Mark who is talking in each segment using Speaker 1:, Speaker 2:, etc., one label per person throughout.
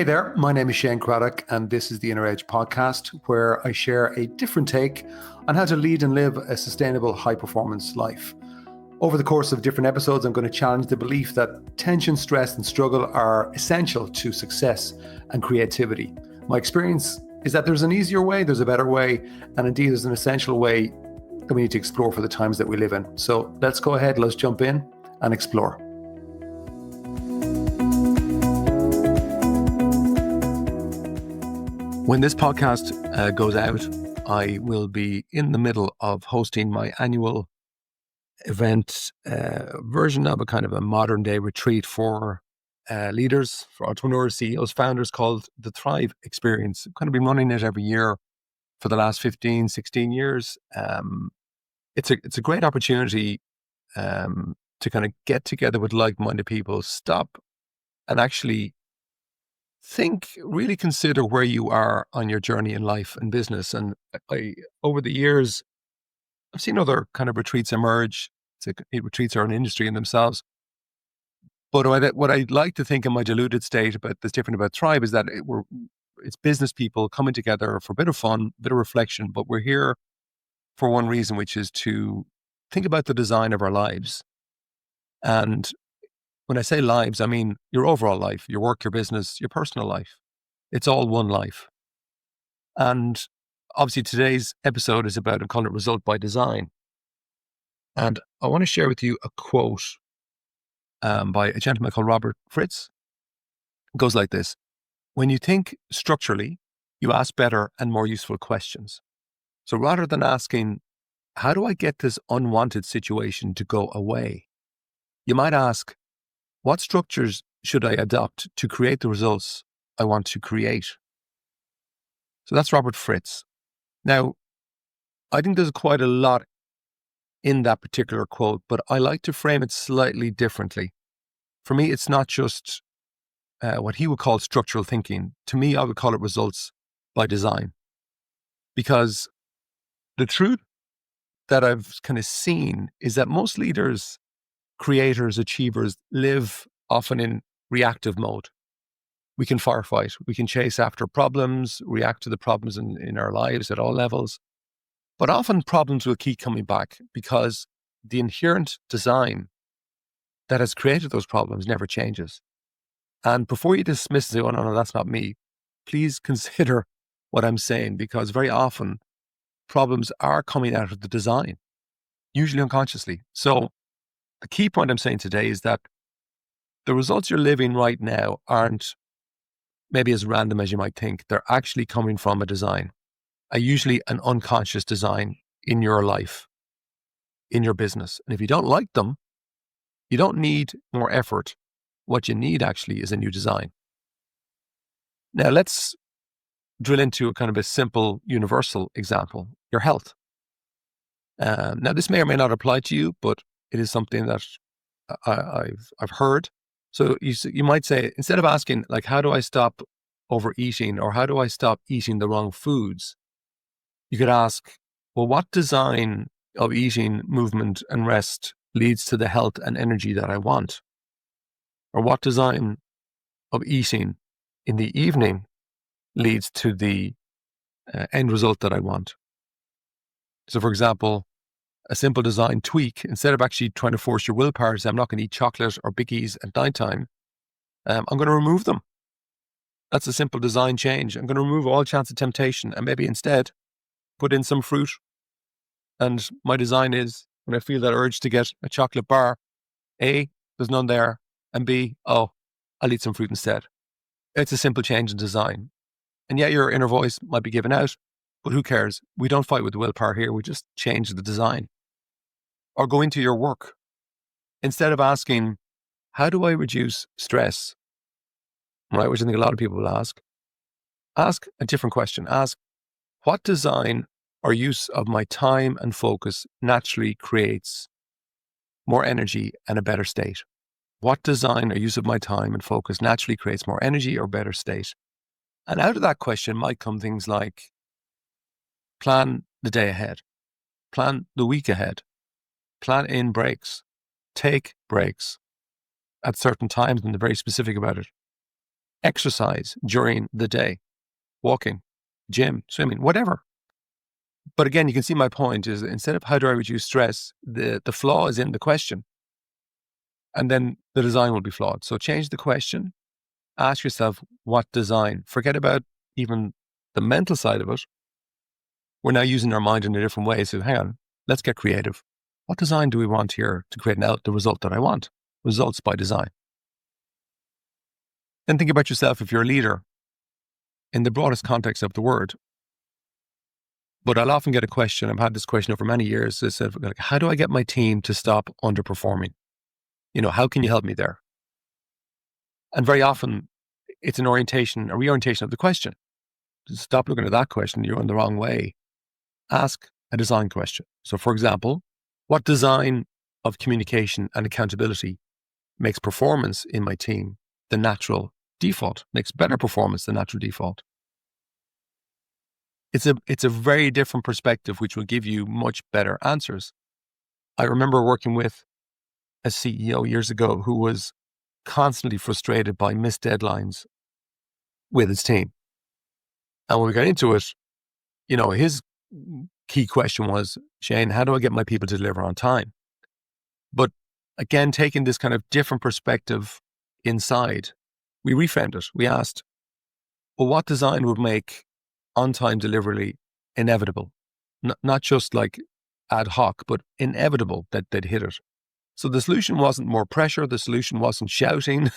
Speaker 1: Hey there, my name is Shane Craddock, and this is the Inner Edge podcast, where I share a different take on how to lead and live a sustainable, high-performance life. Over the course of different episodes, I'm going to challenge the belief that tension, stress, and struggle are essential to success and creativity. My experience is that there's an easier way, there's a better way, and indeed there's an essential way that we need to explore for the times that we live in. So let's go ahead, let's jump in and explore. When this podcast goes out, I will be in the middle of hosting my annual event, version of a kind of a modern day retreat for leaders, for entrepreneurs, CEOs, founders, called the Thrive Experience. I've kind of been running it every year for the last 15, 16 years. It's a great opportunity to kind of get together with like-minded people, stop and actually really consider where you are on your journey in life and business. And over the years, I've seen other kind of retreats emerge. Retreats are an industry in themselves. But what I like to think in my diluted state about that's different about Thrive is that it's business people coming together for a bit of fun, a bit of reflection, but we're here for one reason, which is to think about the design of our lives. And when I say lives, I mean your overall life, your work, your business, your personal life. It's all one life. And obviously today's episode is about, I'm calling it Result by Design. And I want to share with you a quote by a gentleman called Robert Fritz. It goes like this: when you think structurally, you ask better and more useful questions. So rather than asking, how do I get this unwanted situation to go away? You might ask, what structures should I adopt to create the results I want to create? So that's Robert Fritz. Now, I think there's quite a lot in that particular quote, but I like to frame it slightly differently. For me, it's not just what he would call structural thinking. To me, I would call it results by design. Because the truth that I've kind of seen is that most leaders, creators, achievers live often in reactive mode. We can firefight, we can chase after problems, react to the problems in our lives at all levels. But often problems will keep coming back because the inherent design that has created those problems never changes. And before you dismiss and say, oh, no, that's not me, please consider what I'm saying, because very often problems are coming out of the design, usually unconsciously. So the key point I'm saying today is that the results you're living right now aren't maybe as random as you might think. They're actually coming from a design, usually an unconscious design in your life, in your business. And if you don't like them, you don't need more effort. What you need actually is a new design. Now let's drill into a kind of a simple universal example, your health. Now this may or may not apply to you, but it is something that I've heard. So you might say, instead of asking like, how do I stop overeating, or how do I stop eating the wrong foods? You could ask, well, what design of eating, movement, and rest leads to the health and energy that I want? Or what design of eating in the evening leads to the end result that I want? So for example, a simple design tweak, instead of actually trying to force your willpower to say, I'm not going to eat chocolate or biggies at nighttime, I'm going to remove them. That's a simple design change. I'm going to remove all chance of temptation and maybe instead put in some fruit. And my design is, when I feel that urge to get a chocolate bar, A, there's none there, and B, I'll eat some fruit instead. It's a simple change in design. And yet your inner voice might be given out, but who cares? We don't fight with the willpower here. We just change the design. Or go into your work. Instead of asking, how do I reduce stress? Right, which I think a lot of people will ask a different question. Ask, what design or use of my time and focus naturally creates more energy and a better state? What design or use of my time and focus naturally creates more energy or better state? And out of that question might come things like, plan the day ahead, plan the week ahead, plan in breaks, take breaks at certain times, and they're very specific about it. exercise during the day, walking, gym, swimming, whatever. But again, you can see my point is instead of how do I reduce stress, the flaw is in the question, and then the design will be flawed. So change the question, ask yourself what design, forget about even the mental side of it. We're now using our mind in a different way. So hang on, let's get creative. What design do we want here to create the result that I want? Results by design. Then think about yourself if you're a leader in the broadest context of the word. But I'll often get a question, I've had this question over many years, is like, how do I get my team to stop underperforming? How can you help me there? And very often it's a reorientation of the question. Stop looking at that question, you're in the wrong way. Ask a design question. So for example, what design of communication and accountability makes performance in my team the natural default, makes better performance the natural default? It's a very different perspective, which will give you much better answers. I remember working with a CEO years ago who was constantly frustrated by missed deadlines with his team. And when we got into it, his key question was, Shane, how do I get my people to deliver on time? But again, taking this kind of different perspective inside, we reframed it. We asked, well, what design would make on-time delivery inevitable? Not just like ad hoc, but inevitable that they'd hit it. So the solution wasn't more pressure. The solution wasn't shouting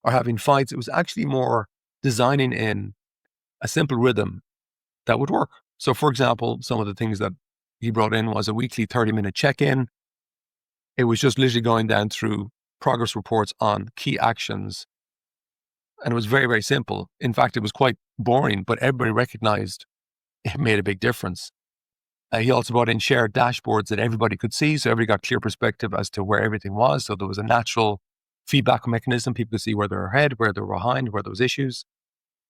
Speaker 1: or having fights. It was actually more designing in a simple rhythm that would work. So for example, some of the things that he brought in was a weekly 30-minute check-in. It was just literally going down through progress reports on key actions. And it was very, very simple. In fact, it was quite boring, but everybody recognized it made a big difference. He also brought in shared dashboards that everybody could see. So everybody got clear perspective as to where everything was. So there was a natural feedback mechanism. People could see where they were ahead, where they were behind, where there was issues.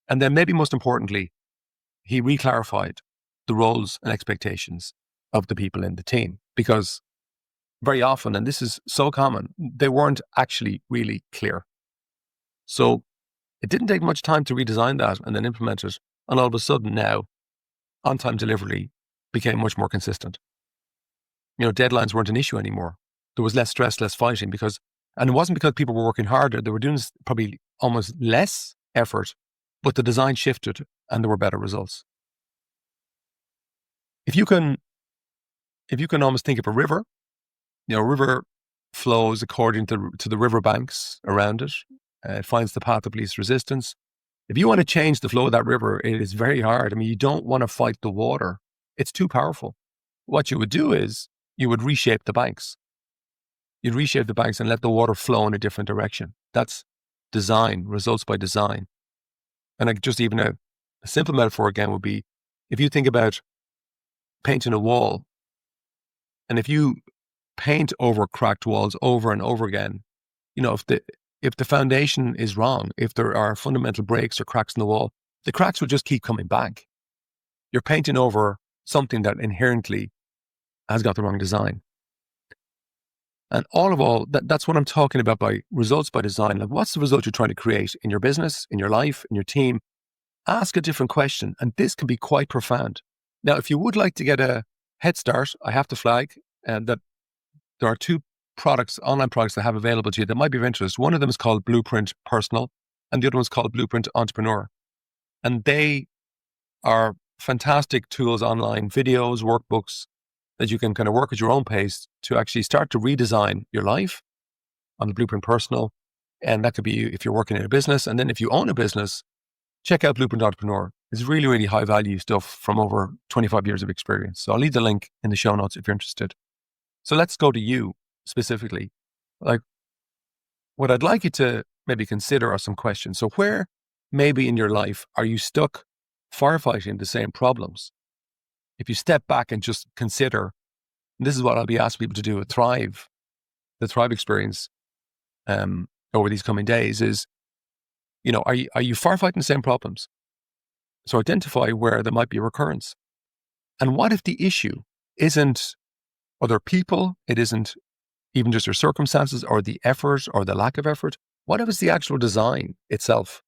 Speaker 1: And then maybe most importantly, he reclarified the roles and expectations of the people in the team, because very often, and this is so common, they weren't actually really clear. So it didn't take much time to redesign that and then implement it. And all of a sudden now, on-time delivery became much more consistent. Deadlines weren't an issue anymore. There was less stress, less fighting and it wasn't because people were working harder. They were doing probably almost less effort, but the design shifted and there were better results. If you can almost think of a river, a river flows according to the river banks around it. It finds the path of least resistance. If you want to change the flow of that river, it is very hard. I mean, you don't want to fight the water. It's too powerful. What you would do is you would reshape the banks. You'd reshape the banks and let the water flow in a different direction. That's design, results by design. And just even a simple metaphor again would be, if you think about painting a wall, and if you paint over cracked walls over and over again, if the foundation is wrong, if there are fundamental breaks or cracks in the wall, the cracks will just keep coming back. You're painting over something that inherently has got the wrong design. And that's what I'm talking about by results by design. Like, what's the result you're trying to create in your business, in your life, in your team? Ask a different question, and this can be quite profound. Now, if you would like to get a head start, I have to flag that there are two online products that I have available to you that might be of interest. One of them is called Blueprint Personal, and the other one is called Blueprint Entrepreneur. And they are fantastic tools, online videos, workbooks that you can kind of work at your own pace to actually start to redesign your life on the Blueprint Personal. And that could be if you're working in a business. And then if you own a business, check out Blueprint Entrepreneur. It's really, really high value stuff from over 25 years of experience. So I'll leave the link in the show notes if you're interested. So let's go to you specifically. Like, what I'd like you to maybe consider are some questions. So where maybe in your life are you stuck firefighting the same problems? If you step back and just consider, and this is what I'll be asking people to do at Thrive, the Thrive experience over these coming days is, are you firefighting the same problems? So identify where there might be a recurrence. And what if the issue isn't other people, it isn't even just your circumstances or the effort or the lack of effort? What if it's the actual design itself?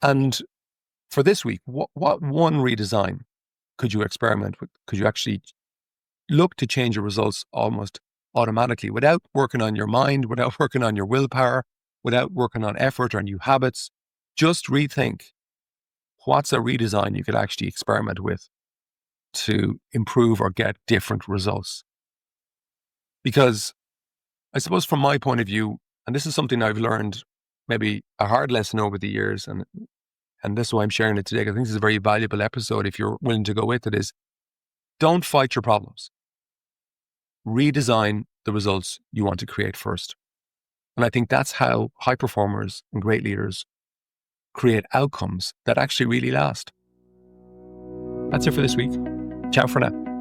Speaker 1: And for this week, what one redesign could you experiment with? Could you actually look to change your results almost automatically without working on your mind, without working on your willpower, without working on effort or new habits? Just rethink what's a redesign you could actually experiment with to improve or get different results. Because I suppose from my point of view, and this is something I've learned, maybe a hard lesson over the years, and this is why I'm sharing it today, because I think this is a very valuable episode if you're willing to go with it, is don't fight your problems. Redesign the results you want to create first. And I think that's how high performers and great leaders create outcomes that actually really last. That's it for this week. Ciao for now.